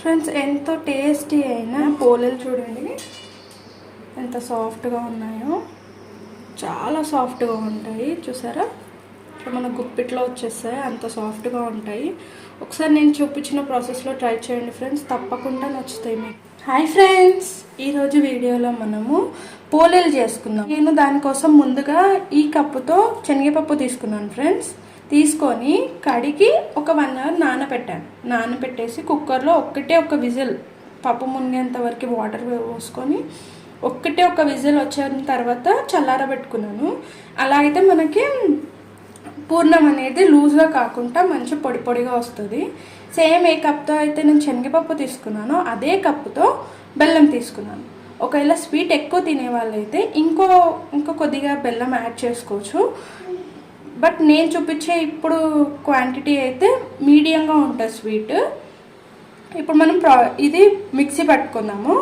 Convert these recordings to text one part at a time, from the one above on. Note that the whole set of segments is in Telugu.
ఫ్రెండ్స్ ఎంతో టేస్టీ అయినా పోలేలు చూడండి ఎంత సాఫ్ట్గా ఉన్నాయో, చాలా సాఫ్ట్గా ఉంటాయి. చూసారా, మన గుప్పిట్లో వచ్చేస్తాయి, అంత సాఫ్ట్గా ఉంటాయి. ఒకసారి నేను చూపించిన ప్రాసెస్లో ట్రై చేయండి ఫ్రెండ్స్, తప్పకుండా నచ్చుతాయి మీకు. హాయ్ ఫ్రెండ్స్, ఈరోజు వీడియోలో మనము పోలేలు చేసుకుందాం. నేను దానికోసం ముందుగా ఈ కప్పుతో శనగపప్పు తీసుకున్నాను ఫ్రెండ్స్. తీసుకొని కడిగి ఒక 1 అవర్ నానబెట్టేసి కుక్కర్లో ఒక విజిల్, పప్పు మునిగేంత వరకు వాటర్ పోసుకొని ఒక విజిల్ వచ్చిన తర్వాత చల్లారబెట్టుకున్నాను. అలా అయితే మనకి పూర్ణం అనేది లూజ్గా కాకుండా మంచి పొడి పొడిగా వస్తుంది. సేమ్ ఏ కప్తో అయితే నేను శనగపప్పు తీసుకున్నానో అదే కప్పుతో బెల్లం తీసుకున్నాను. ఒకవేళ స్వీట్ ఎక్కువ తినే వాళ్ళైతే ఇంకో కొద్దిగా బెల్లం యాడ్ చేసుకోవచ్చు. బట్ నేను చూపించే ఇప్పుడు క్వాంటిటీ అయితే మీడియంగా ఉంటుంది స్వీట్. ఇప్పుడు మనం ఇది మిక్సీ పట్టుకుందాము.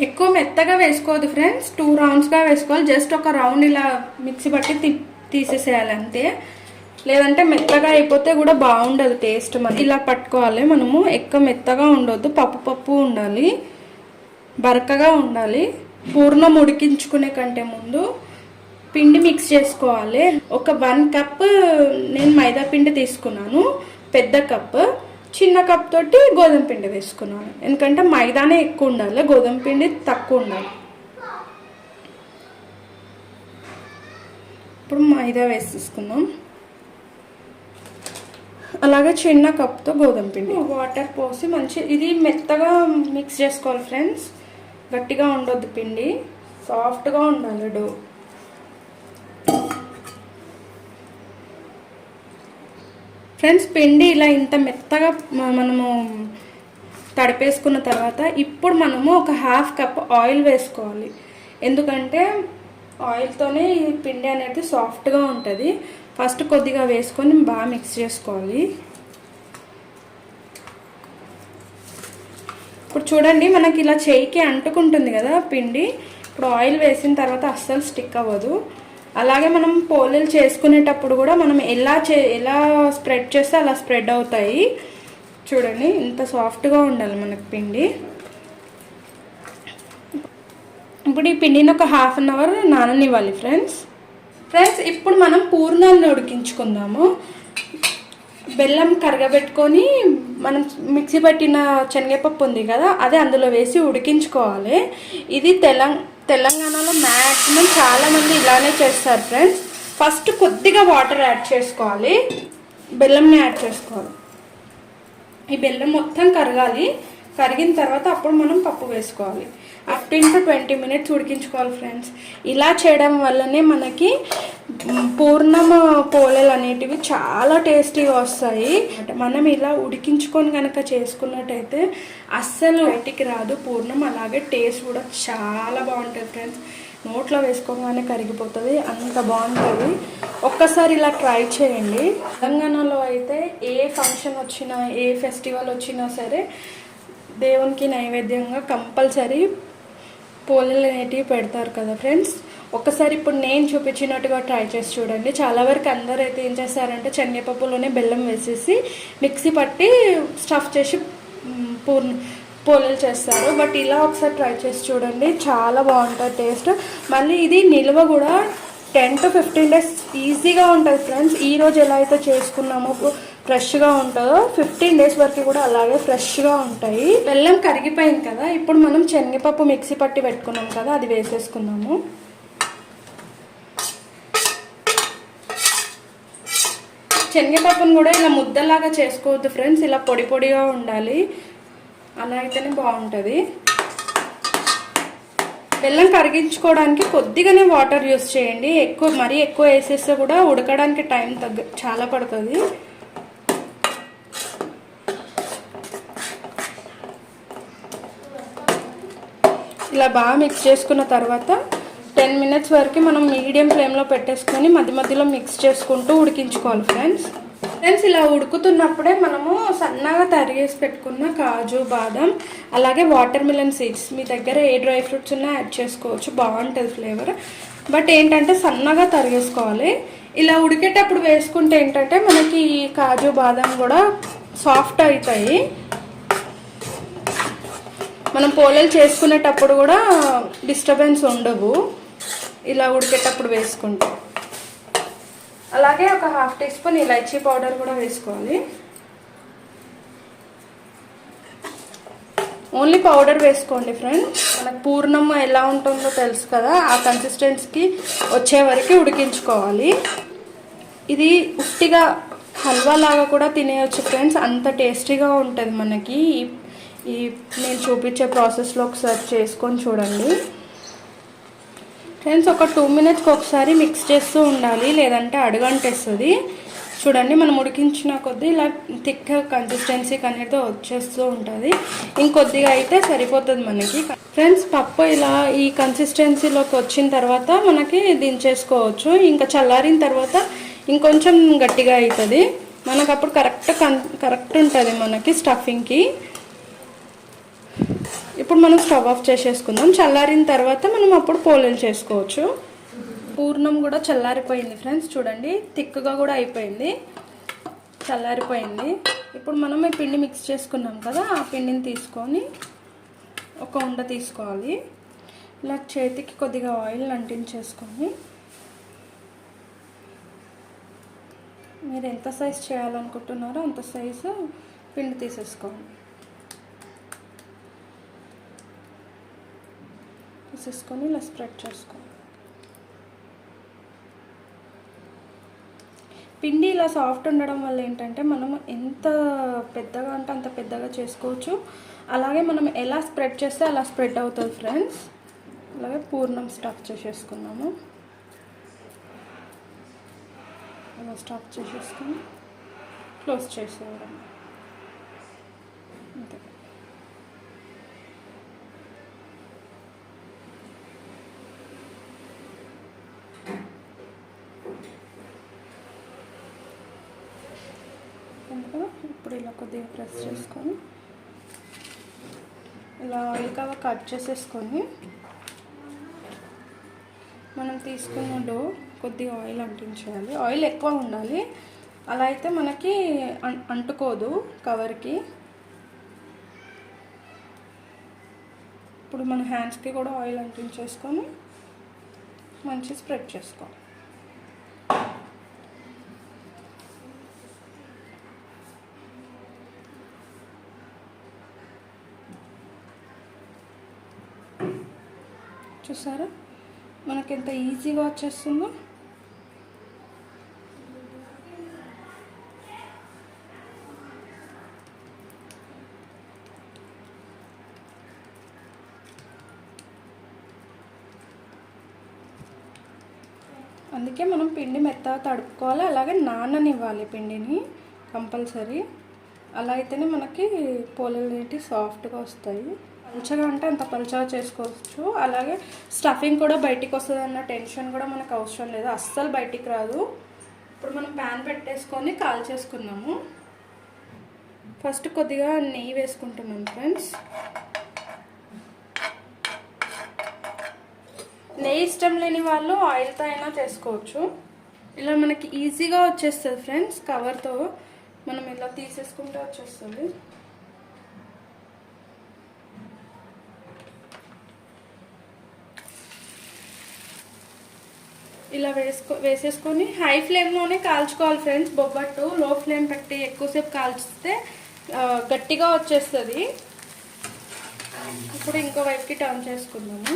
ఎక్కువ మెత్తగా వేసుకోవద్దు ఫ్రెండ్స్, 2 రౌండ్స్గా వేసుకోవాలి. జస్ట్ ఒక రౌండ్ ఇలా మిక్సీ పట్టి తీసేసేయాలి అంతే. లేదంటే మెత్తగా అయిపోతే కూడా బాగుండదు టేస్ట్. మనం ఇలా పట్టుకోవాలి. మనము ఎక్కువ మెత్తగా ఉండొద్దు, పప్పు ఉండాలి, బరకగా ఉండాలి. పూర్ణం ఉడికించుకునే కంటే ముందు పిండి మిక్స్ చేసుకోవాలి. ఒక 1 కప్ నేను మైదా పిండి తీసుకున్నాను, పెద్ద కప్. చిన్న కప్ తోటి గోధుమ పిండి వేసుకున్నాను, ఎందుకంటే మైదానే ఎక్కువ ఉండాలి, గోధుమ పిండి తక్కువ ఉండాలి. ఇప్పుడు మైదా వేసేసుకుందాం. అలాగే చిన్న కప్తో గోధుమ పిండి, వాటర్ పోసి ఇది మెత్తగా మిక్స్ చేసుకోవాలి ఫ్రెండ్స్. గట్టిగా ఉండొద్దు పిండి, సాఫ్ట్గా ఉండాలి డో. ఫ్రెండ్స్ పిండి ఇలా ఇంత మెత్తగా మనము తడిపేసుకున్న తర్వాత ఇప్పుడు మనము ఒక 1/2 కప్ ఆయిల్ వేసుకోవాలి. ఎందుకంటే ఆయిల్తోనే ఈ పిండి అనేది సాఫ్ట్గా ఉంటుంది. ఫస్ట్ కొద్దిగా వేసుకొని బాగా మిక్స్ చేసుకోవాలి. ఇప్పుడు చూడండి, మనకి ఇలా చేయికి అంటుకుంటుంది కదా పిండి. ఇప్పుడు ఆయిల్ వేసిన తర్వాత అస్సలు స్టిక్ అవ్వదు. అలాగే మనం పోలేలు చేసుకునేటప్పుడు కూడా మనం ఎలా స్ప్రెడ్ చేస్తే అలా స్ప్రెడ్ అవుతాయి. చూడండి, ఇంత సాఫ్ట్గా ఉండాలి మనకి పిండి. ఇప్పుడు ఈ పిండిని ఒక 1/2 అవర్ నాననివ్వాలి ఫ్రెండ్స్. ఇప్పుడు మనం పూర్ణాలను ఉడికించుకుందాము. బెల్లం కరగబెట్టుకొని మనం మిక్సీ పట్టిన శనగపప్పు ఉంది కదా, అదే అందులో వేసి ఉడికించుకోవాలి. ఇది తెలంగాణలో మ్యాక్సిమం చాలామంది ఇలానే చేస్తారు ఫ్రెండ్స్. ఫస్ట్ కొద్దిగా వాటర్ యాడ్ చేసుకోవాలి, బెల్లంని యాడ్ చేసుకోవాలి. ఈ బెల్లం మొత్తం కరగాలి. కరిగిన తర్వాత అప్పుడు మనం పప్పు వేసుకోవాలి. 15 to 20 మినిట్స్ ఉడికించుకోవాలి ఫ్రెండ్స్. ఇలా చేయడం వల్లనే మనకి పూర్ణం పోలేలు అనేటివి చాలా టేస్టీగా వస్తాయి. మనం ఇలా ఉడికించుకొని కనుక చేసుకున్నట్టయితే అస్సలు బయటికి రాదు పూర్ణం. అలాగే టేస్ట్ కూడా చాలా బాగుంటుంది ఫ్రెండ్స్. నోట్లో వేసుకోగానే కరిగిపోతుంది, అంత బాగుంటుంది. ఒక్కసారి ఇలా ట్రై చేయండి. తెలంగాణలో అయితే ఏ ఫంక్షన్ వచ్చినా, ఏ ఫెస్టివల్ వచ్చినా సరే దేవునికి నైవేద్యంగా కంపల్సరీ పోలేలు అనేటివి పెడతారు కదా ఫ్రెండ్స్. ఒక్కసారి ఇప్పుడు నేను చూపించినట్టుగా ట్రై చేసి చూడండి. చాలా వరకు అందరూ అయితే ఏం చేస్తారంటే శనగపప్పులోనే బెల్లం వేసేసి మిక్సీ పట్టి స్టఫ్ చేసి పోలేలు చేస్తారు. బట్ ఇలా ఒకసారి ట్రై చేసి చూడండి, చాలా బాగుంటుంది టేస్ట్. మళ్ళీ ఇది నిల్వ కూడా 10 to 15 డేస్ ఈజీగా ఉంటుంది ఫ్రెండ్స్. ఈరోజు ఎలా అయితే చేసుకున్నామో ఫ్రెష్గా ఉంటుందో 15 డేస్ వరకు కూడా అలాగే ఫ్రెష్గా ఉంటాయి. బెల్లం కరిగిపోయింది కదా, ఇప్పుడు మనం శనగపప్పు మిక్సీ పట్టి పెట్టుకున్నాం కదా, అది వేసేసుకుందాము. శనగపప్పును కూడా ఇలా ముద్దలాగా చేసుకోవద్దు ఫ్రెండ్స్, ఇలా పొడి పొడిగా ఉండాలి. అలా అయితేనే బాగుంటుంది. బెల్లం కరిగించుకోవడానికి కొద్దిగానే వాటర్ యూస్ చేయండి. మరీ ఎక్కువ వేసేస్తే కూడా ఉడకడానికి టైం చాలా పడుతుంది. ఇలా బాగా మిక్స్ చేసుకున్న తర్వాత 10 మినిట్స్ వరకు మనం మీడియం ఫ్లేమ్లో పెట్టేసుకొని మధ్య మధ్యలో మిక్స్ చేసుకుంటూ ఉడికించుకోవాలి ఫ్రెండ్స్. ఇలా ఉడుకుతున్నప్పుడే మనము సన్నగా తరిగేసి పెట్టుకున్న కాజు, బాదం, అలాగే వాటర్ మిలన్ సీడ్స్, మీ దగ్గర ఏ డ్రై ఫ్రూట్స్ ఉన్నా యాడ్ చేసుకోవచ్చు, బాగుంటుంది ఫ్లేవర్. బట్ ఏంటంటే సన్నగా తరిగేసుకోవాలి. ఇలా ఉడికేటప్పుడు వేసుకుంటే ఏంటంటే మనకి ఈ కాజు, బాదం కూడా సాఫ్ట్ అవుతాయి. మనం పోలేలు చేసుకునేటప్పుడు కూడా డిస్టర్బెన్స్ ఉండవు ఇలా ఉడికేటప్పుడు వేసుకుంటాం. అలాగే ఒక 1/2 టీ స్పూన్ ఇలాచీ పౌడర్ కూడా వేసుకోవాలి. ఓన్లీ పౌడర్ వేసుకోండి ఫ్రెండ్స్. మనకు పూర్ణం ఎలా ఉంటుందో తెలుసు కదా, ఆ కన్సిస్టెన్సీకి వచ్చే వరకు ఉడికించుకోవాలి. ఇది ఉట్టిగా హల్వా లాగా కూడా తినేయచ్చు ఫ్రెండ్స్, అంత టేస్టీగా ఉంటుంది మనకి. ఈ నేను చూపించే ప్రాసెస్లో ఒకసారి చేసుకొని చూడండి ఫ్రెండ్స్. ఒక 2 మినిట్స్కి ఒకసారి మిక్స్ చేస్తూ ఉండాలి, లేదంటే అడుగంటేస్తుంది. చూడండి మనం ఉడికించిన కొద్దీ ఇలా థిక్ కన్సిస్టెన్సీకి అనేది వచ్చేస్తూ ఉంటుంది. ఇంకొద్దిగా అయితే సరిపోతుంది మనకి ఫ్రెండ్స్. పప్పు ఇలా ఈ కన్సిస్టెన్సీలోకి వచ్చిన తర్వాత మనకి దించేసుకోవచ్చు. ఇంకా చల్లారిన తర్వాత ఇంకొంచెం గట్టిగా అవుతుంది మనకు, అప్పుడు కరెక్ట్ ఉంటుంది మనకి స్టఫింగ్కి. ఇప్పుడు మనం స్టవ్ ఆఫ్ చేసేసుకుందాం. చల్లారిన తర్వాత మనం అప్పుడు పోలేలు చేసుకోవచ్చు. పూర్ణం కూడా చల్లారిపోయింది ఫ్రెండ్స్. చూడండి థిక్గా కూడా అయిపోయింది, చల్లారిపోయింది. ఇప్పుడు మనం ఈ పిండి మిక్స్ చేసుకున్నాం కదా, ఆ పిండిని తీసుకొని ఒక ఉండ తీసుకోవాలి. ఇలా చేతికి కొద్దిగా ఆయిల్ అంటించేసుకొని మీరు ఎంత సైజ్ చేయాలనుకుంటున్నారో అంత సైజు పిండి తీసేసుకోండి. తీసేసుకొని ఇలా స్ప్రెడ్ చేసుకోండి. పిండి ఇలా సాఫ్ట్ ఉండడం వల్ల ఏంటంటే మనం ఎంత పెద్దగా అంటే అంత పెద్దగా చేసుకోవచ్చు. అలాగే మనం ఎలా స్ప్రెడ్ చేస్తే అలా స్ప్రెడ్ అవుతుంది ఫ్రెండ్స్. అలాగే పూర్ణం స్టఫ్ చేసేసుకున్నాము. అలా స్టఫ్ చేసేసుకొని క్లోజ్ చేసేయడం అంతే. ఇప్పుడు ఇలా కొద్దిగా ప్రెస్ చేసుకొని ఇలా ఆయిల్ కవర్ కట్ చేసేసుకొని మనం తీసుకున్న డో కొద్దిగా ఆయిల్ అంటించేయాలి. ఆయిల్ ఎక్కువ ఉండాలి, అలా అయితే మనకి అంటుకోదు కవర్కి. ఇప్పుడు మన హ్యాండ్స్కి కూడా ఆయిల్ అంటించేసుకొని మంచిగా స్ప్రెడ్ చేసుకోవాలి. చూసారా మనకి ఎంత ఈజీగా వచ్చేస్తుందో. అందుకే మనం పిండి మెత్తగా తడుపుకోవాలి, అలాగే నాననివ్వాలి పిండిని కంపల్సరీ. అలా అయితేనే మనకి పోలేలు ఏంటి సాఫ్ట్గా వస్తాయి. పలుచగా అంటే అంత పలుచగా చేసుకోవచ్చు. అలాగే స్టఫింగ్ కూడా బయటికి వస్తుంది అన్న టెన్షన్ కూడా మనకు అవసరం లేదు, అస్సలు బయటికి రాదు. ఇప్పుడు మనం ప్యాన్ పెట్టేసుకొని కాల్ చేసుకున్నాము. ఫస్ట్ కొద్దిగా నెయ్యి వేసుకుంటున్నాం ఫ్రెండ్స్. నెయ్యి ఇష్టం లేని వాళ్ళు ఆయిల్తో అయినా చేసుకోవచ్చు. ఇలా మనకి ఈజీగా వచ్చేస్తుంది ఫ్రెండ్స్. కవర్తో మనం ఇలా తీసేసుకుంటే వచ్చేస్తుంది. ఇలా వేసేసుకొని హై ఫ్లేమ్లోనే కాల్చుకోవాలి ఫ్రెండ్స్. బొబ్బట్టు లో ఫ్లేమ్ పెట్టి ఎక్కువసేపు కాల్చితే గట్టిగా వచ్చేస్తుంది. ఇప్పుడు ఇంకో వైపుకి టర్న్ చేసుకుందాము.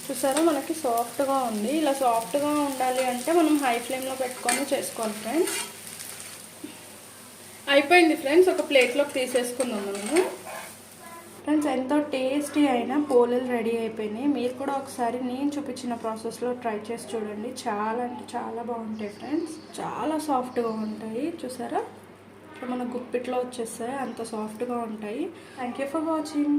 చూసారా మనకి సాఫ్ట్గా ఉంది. ఇలా సాఫ్ట్గా ఉండాలి అంటే మనం హై ఫ్లేమ్లో పెట్టుకొని చేసుకోవాలి ఫ్రెండ్స్. అయిపోయింది ఫ్రెండ్స్, ఒక ప్లేట్లోకి తీసేసుకుందాం మనము. ఫ్రెండ్స్ ఎంతో టేస్టీ అయిన పోలేలు రెడీ అయిపోయినాయి. మీరు కూడా ఒకసారి నేను చూపించిన ప్రాసెస్లో ట్రై చేసి చూడండి. చాలా అంటే చాలా బాగుంటాయి ఫ్రెండ్స్, చాలా సాఫ్ట్గా ఉంటాయి. చూసారా మన గుప్పిట్లో వచ్చేస్తాయి, అంత సాఫ్ట్గా ఉంటాయి. Thank you for watching.